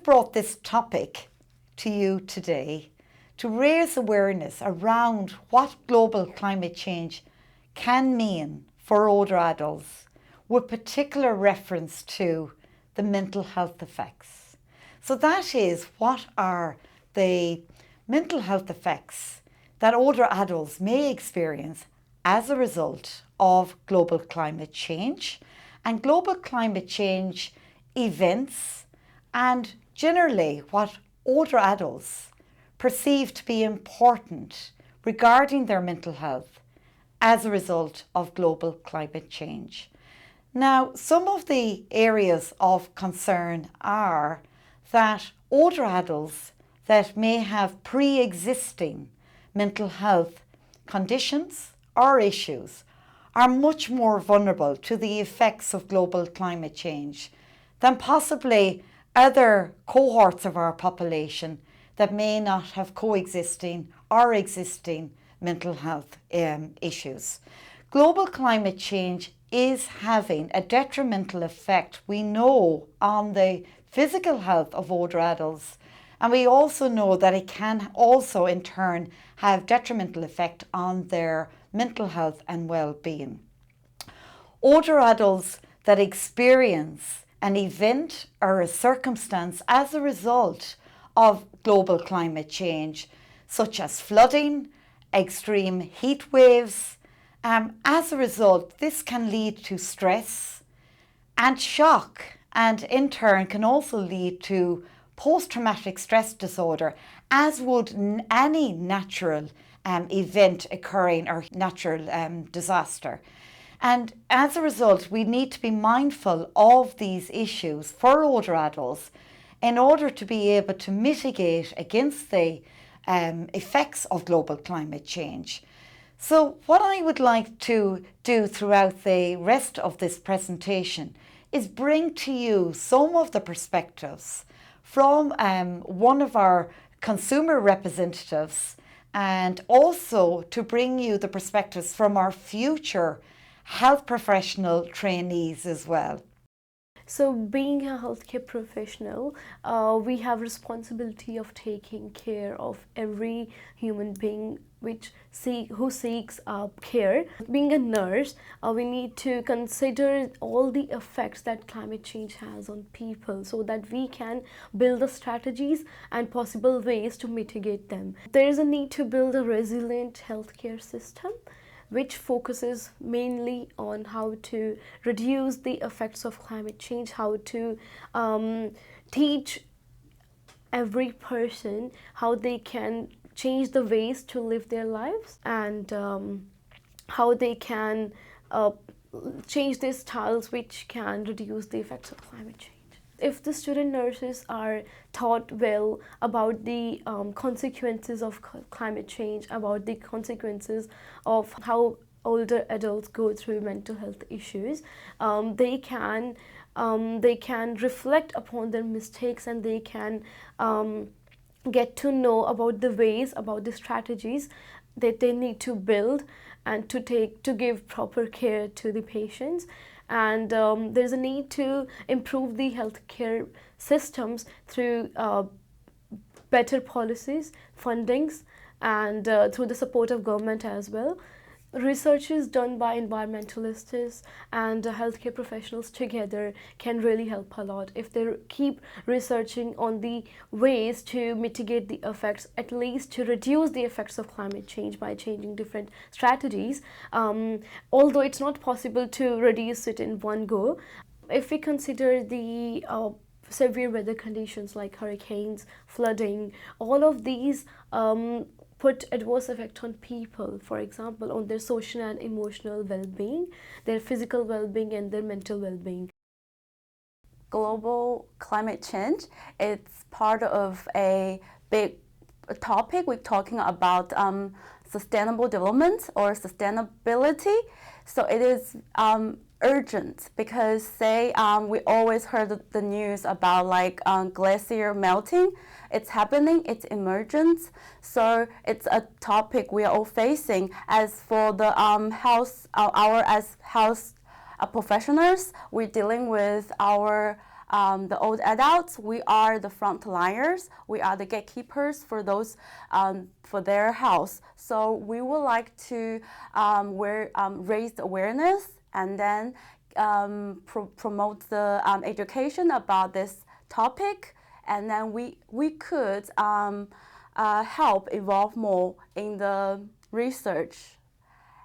brought this topic to you today to raise awareness around what global climate change can mean for older adults, with particular reference to the mental health effects. So that is, what are the mental health effects that older adults may experience as a result of global climate change, and global climate change events, and generally what older adults perceive to be important regarding their mental health as a result of global climate change. Now, some of the areas of concern are that older adults that may have pre-existing mental health conditions or issues are much more vulnerable to the effects of global climate change than possibly other cohorts of our population that may not have coexisting or existing mental health issues. Global climate change is having a detrimental effect, we know, on the physical health of older adults, and we also know that it can also in turn have detrimental effect on their mental health and well-being. Older adults that experience an event or a circumstance as a result of global climate change, such as flooding, extreme heat waves, as a result, this can lead to stress and shock, and in turn can also lead to post-traumatic stress disorder, as would any natural event occurring or natural disaster. And as a result, we need to be mindful of these issues for older adults in order to be able to mitigate against the effects of global climate change. So what I would like to do throughout the rest of this presentation is bring to you some of the perspectives from one of our consumer representatives, and also to bring you the perspectives from our future health professional trainees as well. So being a healthcare professional, we have responsibility of taking care of every human being who seeks care. Being a nurse, we need to consider all the effects that climate change has on people so that we can build the strategies and possible ways to mitigate them. There is a need to build a resilient healthcare system which focuses mainly on how to reduce the effects of climate change, how to teach every person how they can change the ways to live their lives, and how they can change their styles which can reduce the effects of climate change. If the student nurses are taught well about the consequences of climate change, about the consequences of how older adults go through mental health issues, they can reflect upon their mistakes, and they can get to know about the ways, about the strategies that they need to build and to give proper care to the patients. And there's a need to improve the healthcare systems through better policies, fundings, and through the support of government as well. Researches done by environmentalists and healthcare professionals together can really help a lot. If they keep researching on the ways to mitigate the effects, at least to reduce the effects of climate change by changing different strategies, although it's not possible to reduce it in one go. If we consider the severe weather conditions like hurricanes, flooding, all of these put adverse effect on people, for example, on their social and emotional well-being, their physical well-being, and their mental well-being. Global climate change, it's part of a big topic. We're talking about sustainable development or sustainability. So it is urgent because, say, we always heard the news about like glacier melting. It's happening, it's emergent. So it's a topic we are all facing. As for the health professionals, we're dealing with our the old adults, we are the frontliners. We are the gatekeepers for those for their health. So we would like to raise the awareness and then promote the education about this topic, and then we could help evolve more in the research,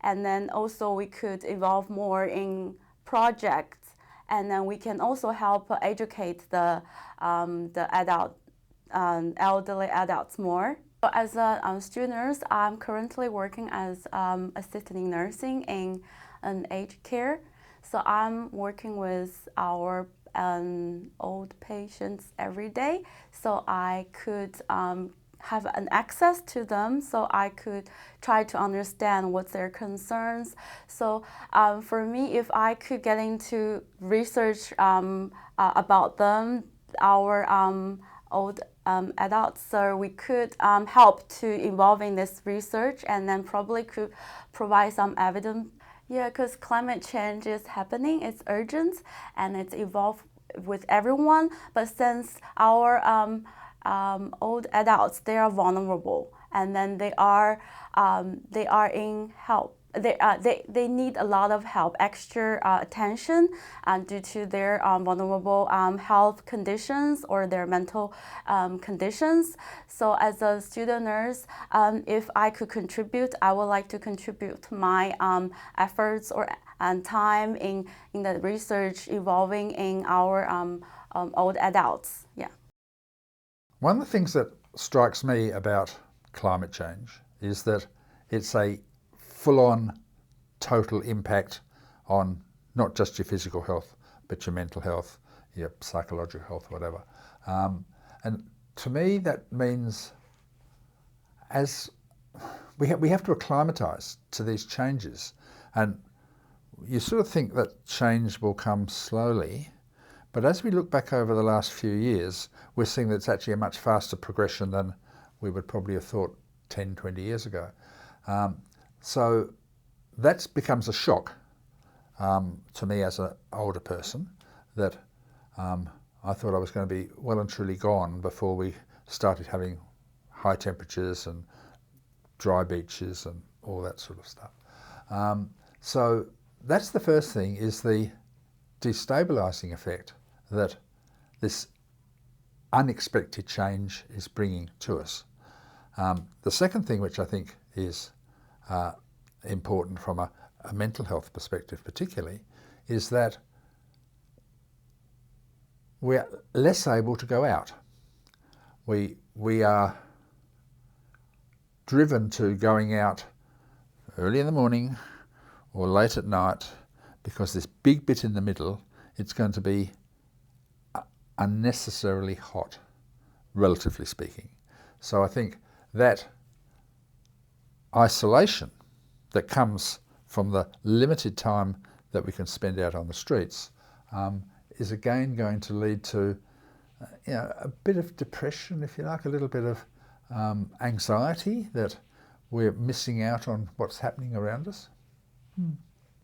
and then also we could evolve more in projects, and then we can also help educate the elderly adults more. So as a student nurse, I'm currently working as assistant in nursing in an aged care. So I'm working with our old patients every day, so I could have an access to them, so I could try to understand what's their concerns. So for me, if I could get into research about them, our old adults, so we could help to involve in this research, and then probably could provide some evidence. Yeah, because climate change is happening, it's urgent, and it's evolved with everyone. But since our old adults, they are vulnerable, and then they are in help. They need a lot of help, extra attention due to their vulnerable health conditions or their mental conditions. So as a student nurse, if I could contribute, I would like to contribute my efforts and time in the research evolving in our old adults. Yeah. One of the things that strikes me about climate change is that it's a full-on total impact on not just your physical health, but your mental health, your psychological health, whatever. And to me, that means as we have to acclimatise to these changes. And you sort of think that change will come slowly, but as we look back over the last few years, we're seeing that it's actually a much faster progression than we would probably have thought 10, 20 years ago. So that becomes a shock to me as an older person, that I thought I was going to be well and truly gone before we started having high temperatures and dry beaches and all that sort of stuff. So that's the first thing, is the destabilising effect that this unexpected change is bringing to us. The second thing, which I think is important from a mental health perspective particularly, is that we're less able to go out. We are driven to going out early in the morning or late at night, because this big bit in the middle, it's going to be unnecessarily hot, relatively speaking. So I think that isolation that comes from the limited time that we can spend out on the streets is again going to lead to a bit of depression, if you like, a little bit of anxiety that we're missing out on what's happening around us.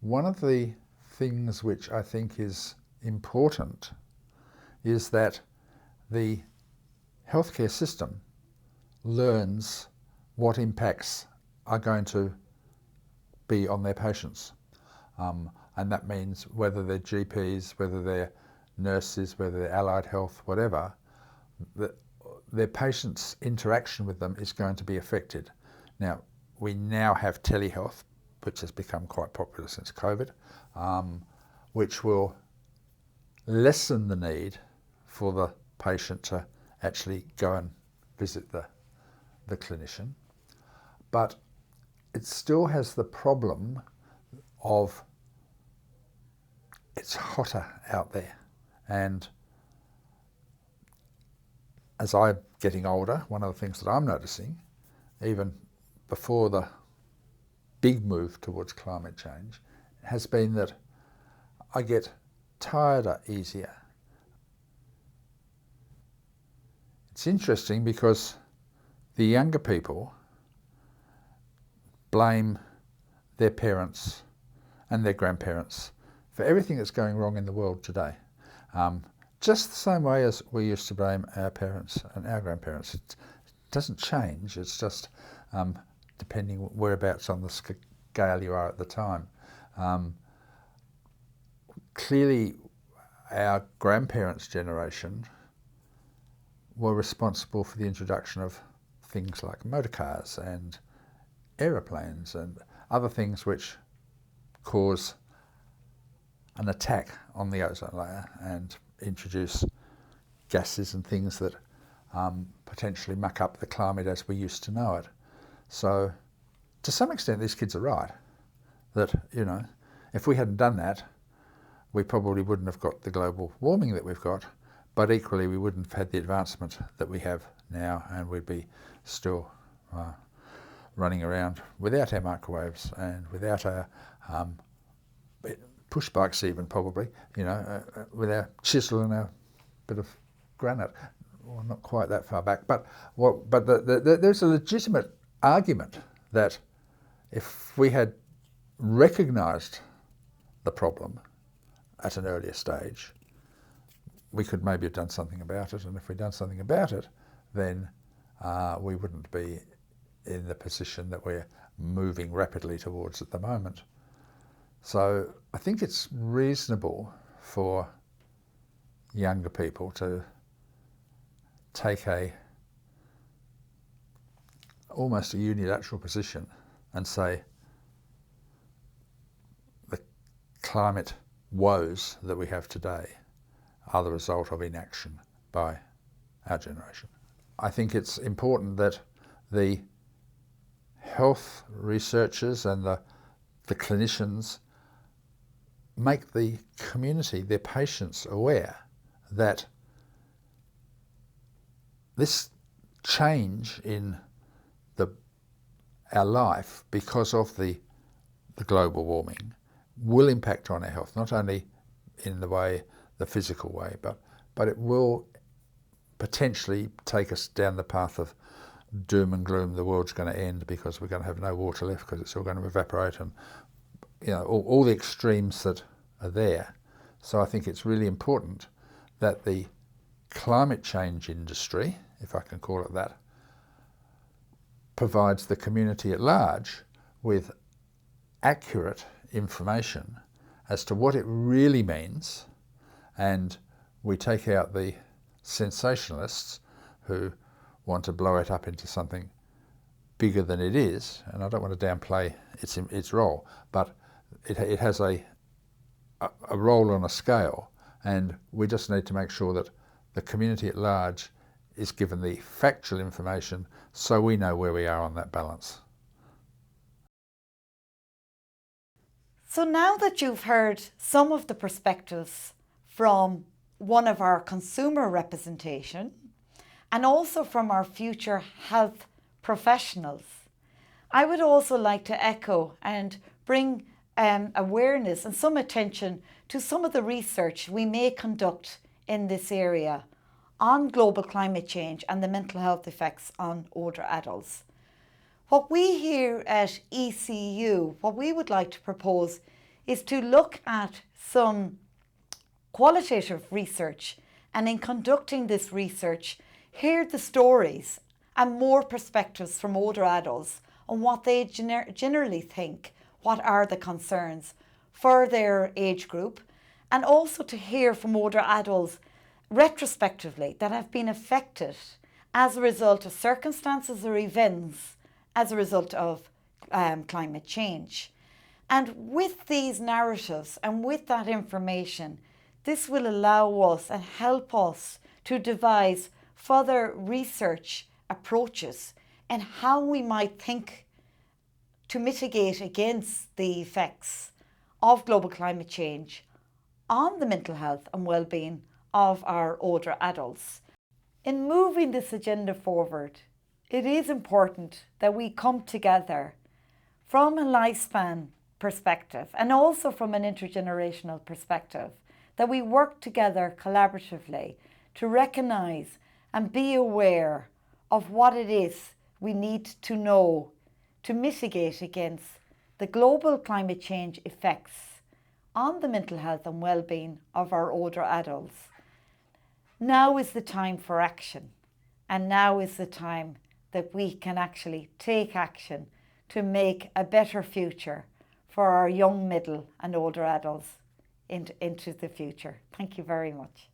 One of the things which I think is important is that the healthcare system learns what impacts are going to be on their patients. And that means whether they're GPs, whether they're nurses, whether they're allied health, whatever, their patients' interaction with them is going to be affected. Now, we now have telehealth, which has become quite popular since COVID, which will lessen the need for the patient to actually go and visit the clinician. But it still has the problem of it's hotter out there. And as I'm getting older, one of the things that I'm noticing, even before the big move towards climate change, has been that I get tireder easier. It's interesting because the younger people blame their parents and their grandparents for everything that's going wrong in the world today. just the same way as we used to blame our parents and our grandparents. It doesn't change, it's just depending whereabouts on the scale you are at the time. Clearly, our grandparents' generation were responsible for the introduction of things like motor cars and aeroplanes and other things which cause an attack on the ozone layer and introduce gases and things that potentially muck up the climate as we used to know it. So to some extent these kids are right, that, you know, if we hadn't done that, we probably wouldn't have got the global warming that we've got, but equally we wouldn't have had the advancement that we have now, and we'd be still running around without our microwaves and without our push bikes even, probably, you know, with our chisel and our bit of granite. Well, not quite that far back, but there's a legitimate argument that if we had recognised the problem at an earlier stage, we could maybe have done something about it, and if we'd done something about it, then we wouldn't be in the position that we're moving rapidly towards at the moment. So I think it's reasonable for younger people to take almost a unilateral position and say the climate woes that we have today are the result of inaction by our generation. I think it's important that the health researchers and the clinicians make the community, their patients, aware that this change in our life because of the global warming will impact on our health, not only in the physical way, but it will potentially take us down the path of doom and gloom. The world's going to end because we're going to have no water left because it's all going to evaporate, and, you know, all the extremes that are there. So I think it's really important that the climate change industry, if I can call it that, provides the community at large with accurate information as to what it really means, and we take out the sensationalists who want to blow it up into something bigger than it is. And I don't want to downplay its role, but it has a role on a scale, and we just need to make sure that the community at large is given the factual information so we know where we are on that balance. So now that you've heard some of the perspectives from one of our consumer representation and also from our future health professionals, I would also like to echo and bring awareness and some attention to some of the research we may conduct in this area on global climate change and the mental health effects on older adults. What we here at ECU, what we would like to propose is to look at some qualitative research, and in conducting this research, hear the stories and more perspectives from older adults on what they generally think, what are the concerns for their age group, and also to hear from older adults retrospectively that have been affected as a result of circumstances or events as a result of climate change. And with these narratives and with that information, this will allow us and help us to devise further research approaches and how we might think to mitigate against the effects of global climate change on the mental health and well-being of our older adults. In moving this agenda forward, it is important that we come together from a lifespan perspective and also from an intergenerational perspective, that we work together collaboratively to recognise and be aware of what it is we need to know to mitigate against the global climate change effects on the mental health and well-being of our older adults. Now is the time for action, and now is the time that we can actually take action to make a better future for our young, middle and older adults into the future. Thank you very much.